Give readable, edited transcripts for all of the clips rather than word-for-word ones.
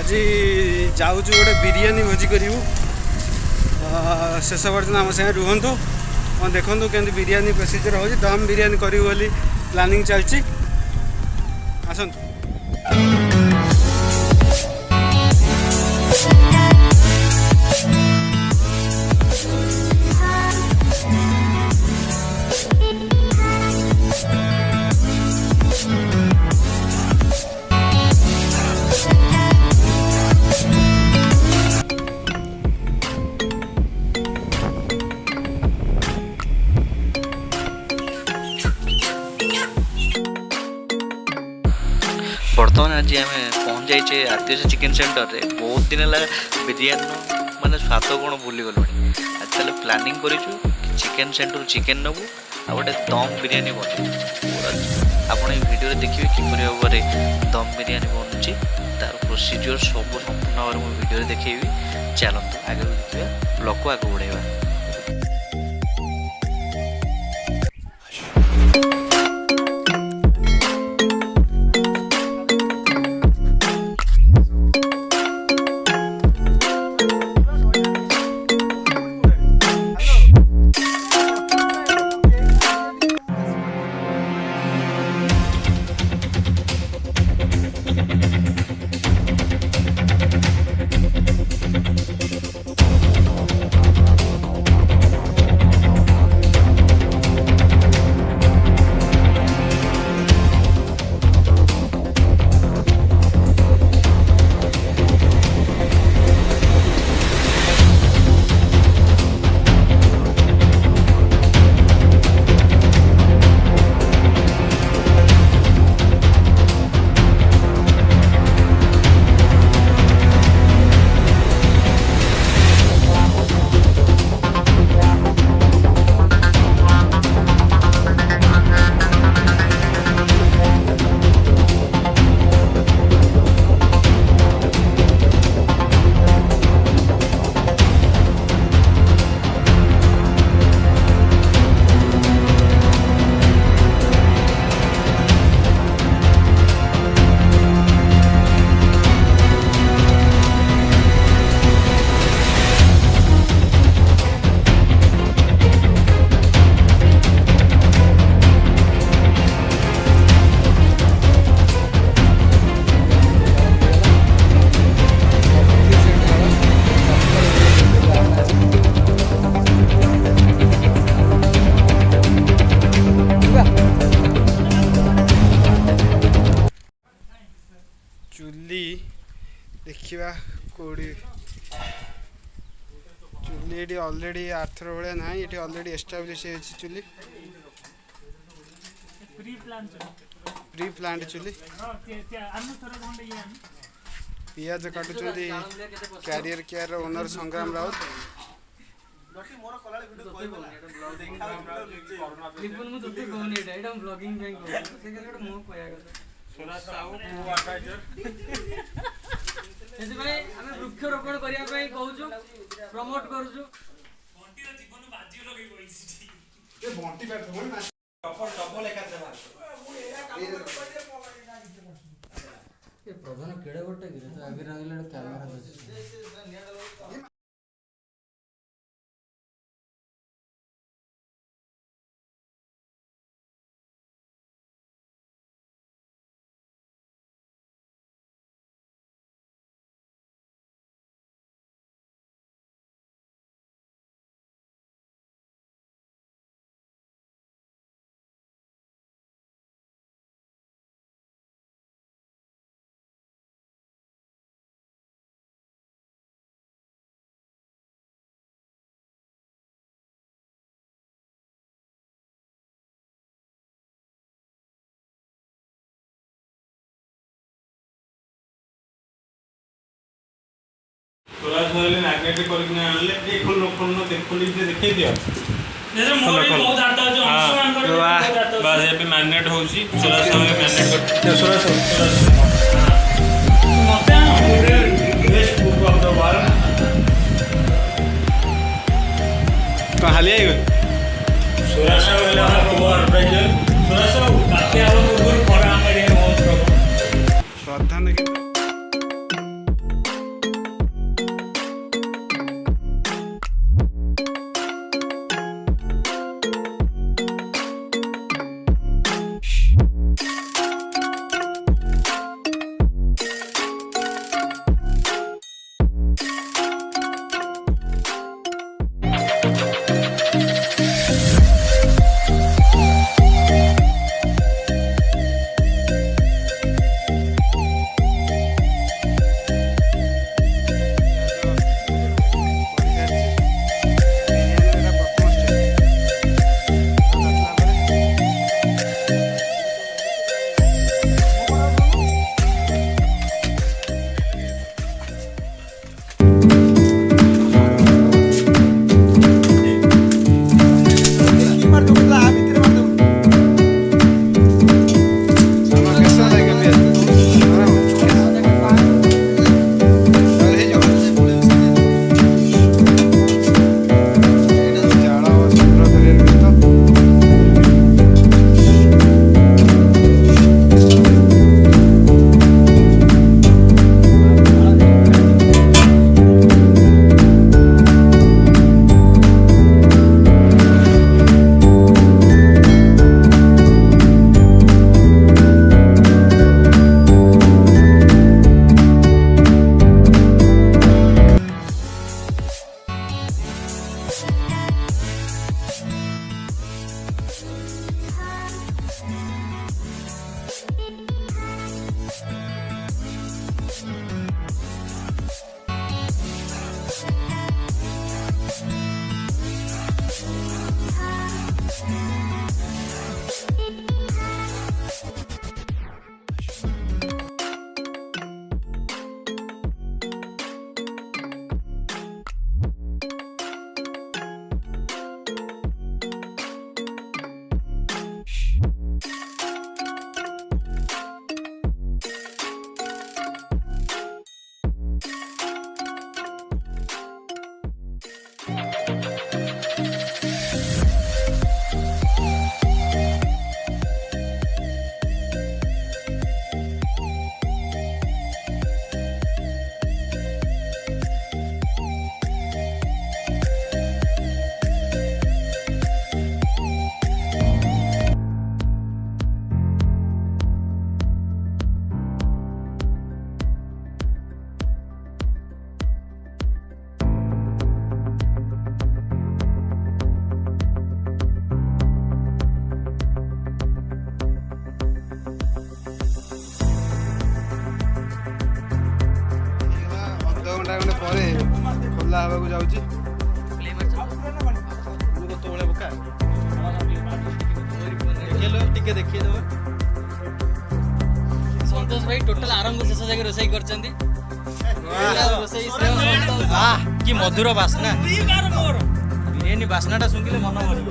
आज जाऊँ गोटे बिरियानी भोजी करूँ शेष पर्यटन आम सागे रुहतु देखु केमती बिरियानी प्रोसीजर हो दम बिरियानी करूँ बोली प्लानिंग चलती आसतु। बर्तमान आज आम पहुँच जाइए आरतीय चिकेन सेंटर रे बहुत दिन है बिरियानी माने स्वाद कौन भूली गलु आज ताले प्लानिंग करूँ चिकेन सेंटर चिकेन नबू आ गोटे दम बिरियानी बनू आप भिडियो देखिए किपर भाव में दम बिरियानी बनूँ तार प्रोसीजर सब संपूर्ण भाव में भिडियो देखी चलते आगे देखिए ब्लॉग को आगे बढ़ेगा। चुली देखा कौड़ी चुली ये ऑलरेडी आर्थर भाया ना ये ऑलरेडी एस्टाब्लिश चुली प्री प्लांट चुली पियाज काटुं कैरियर केयर ओनर संग्राम राउत वृक्षरोपण करने प्रमोट करुचु प्रधान केड़े गोटे आगे कैमेरा मैग्नेटिक देखिए दियो मैग्नेट हो श्रद्धा ଖୋଲା ହେବାକୁ ଯାଉଛି ଟିକେ ଦେଖେଇଦେବ। ସନ୍ତୋଷ ଭାଇ ଟୋଟାଲ ଆରମ୍ଭ ଶେଷ ଯାକେ ରୋଷେଇ କରିଛନ୍ତି। କି ମଧୁର ବାସ୍ନା, ବିରିୟାନୀ ବାସ୍ନାଟା ଶୁଙ୍ଘିଲେ ମନ ଭରିବ।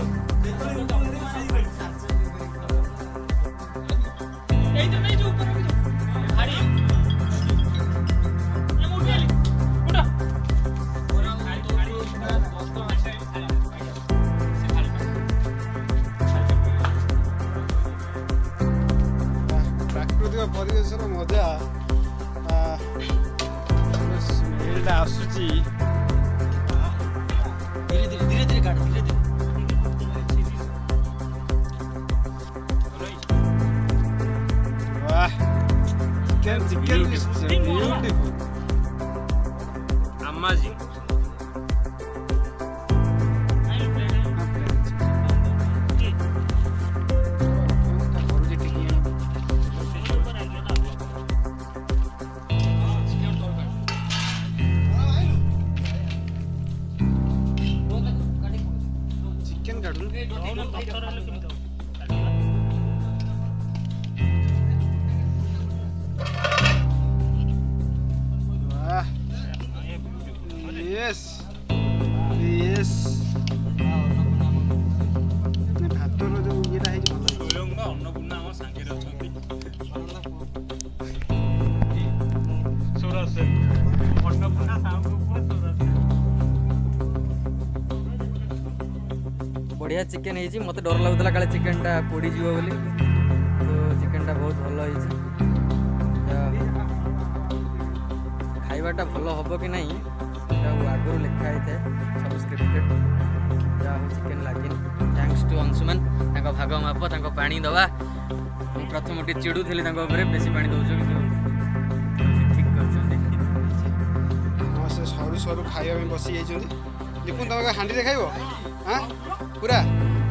ପରିବେଶର ମଜା ସ୍ମେଲଟା ଆସୁଛି। ଧୀରେ ଧୀରେ ଧୀରେ ଧୀରେ କାଟ, ଧୀରେ ଧୀରେ। वाह chicken beautiful amazing. Yes, yes. भातर जो इटा है भल अन्नपूर्णा आम सांगे सूरत अन्नपूर्णा बढ़िया चिकेन है। मत डर लगुला काले चिकेन टा पोड़ी जीव बोली, तो चिकेन टा बहुत भल है। खाइबाटा भल हम कि नहीं आगुरी लिखा होता है, सब स्क्रिप्टेड। जहाँ हो चिकेन लगे थैंक्स टू अंशुमान, भाग माप पानी दवा। प्रथम टे चिड़ू थी बेसी पानी दौच कि ठीक कर से सरू सरू खाइबा बसी जाइछन्ती। देखुन तुम हांडी खाइब हाँ पूरा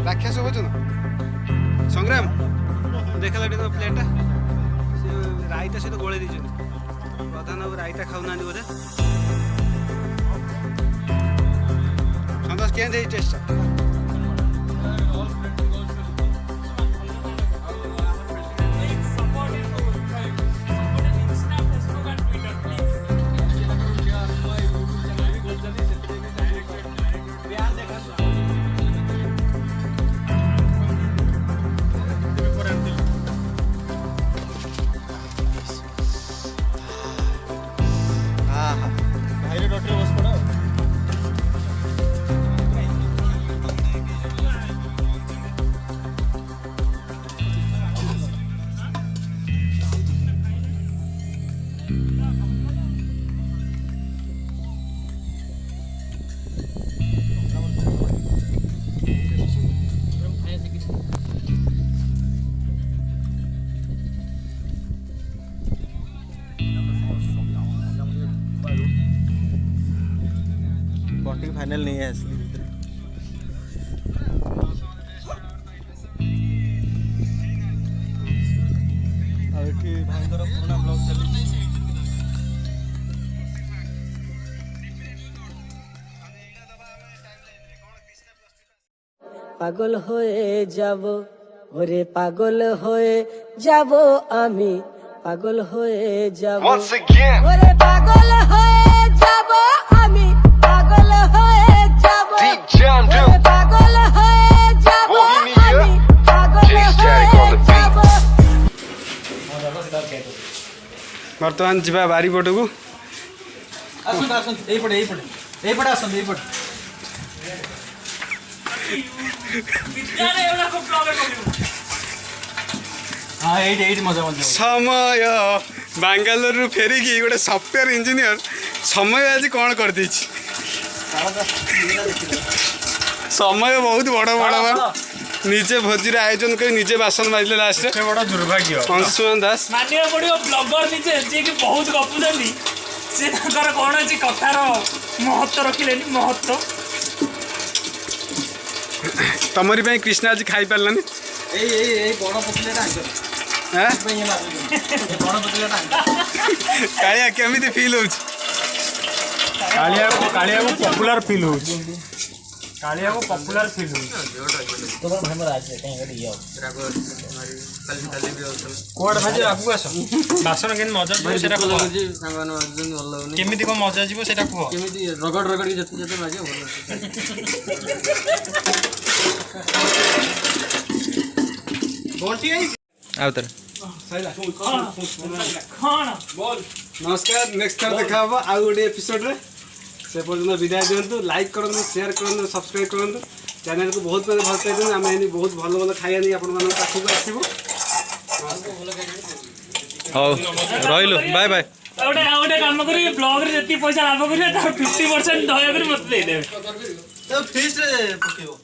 राक्षस भोजन। संग्राम देखला टे प्लेटा रायता सहित गोले दी प्रधान बाबू रायता खाऊना बोधे। संतोष कें टेस्ट बॉन्डिंग फाइनल नहीं है इसलिए भाईंर पुराना ब्लॉग चली পাগল হয়ে যাব ওরে পাগল হয়ে যাব আমি পাগল হয়ে যাব ওরে পাগল হয়ে যাব আমি পাগল হয়ে যাব ওরে পাগল হয়ে যাব আমি পাগল হয়ে যাব। बर्तमान जा बारीपट को आसते आसते आसते समय बांगालोर फेरिकी गोटे सफ्टवेयर इंजीनियर समय आज कौन कर देछि समय बहुत बड़ बड़ निजे भोजी आयोजन कर निजे बासन मारिले लास्ट बड़ा दुर्भाग्य अंशुमान दास मानिया पड़ो ब्लॉगर निजे जे कि बहुत गपुचंदी से ताकर कोन अछि कथार महत्व रखिलेनी महत्व तमरी ପାଇଁ कृष्णा आज खाई पारलानी बड़ पतलेटा हैं बड़ पतलेटा कालिया केमिति फील होछ कालिया को पॉपुलर फील होछ कालिया को पॉपुलर फील होछ तो हमर आज कहीं गडी यो कोड भाजी आगु आस बासन केन मजा जीव सेटा को सांगवान आजन भल होनी केमिति को मजा जीव सेटा को केमिति रगड़ रगड़ के जते जते बाजे भल आउतर खाना नमस्कार नेक्स्ट टाइम देखा हबो आ गोटे एपिसोड रे से पर्यंत विदाय दियंतु लाइक करंतु शेयर करंतु सब्सक्राइब करंतु चैनल को बहुत भल पाइछन आम एनी बहुत भल भल खाइया नहीं आपण मन पाखु आसीबो हो रहिलो बाय बाय आउटे काम करी ब्लॉग रे जति पैसा लाभ करी तार 50% दया करी मत दे देबे तो फीस रे पकेबो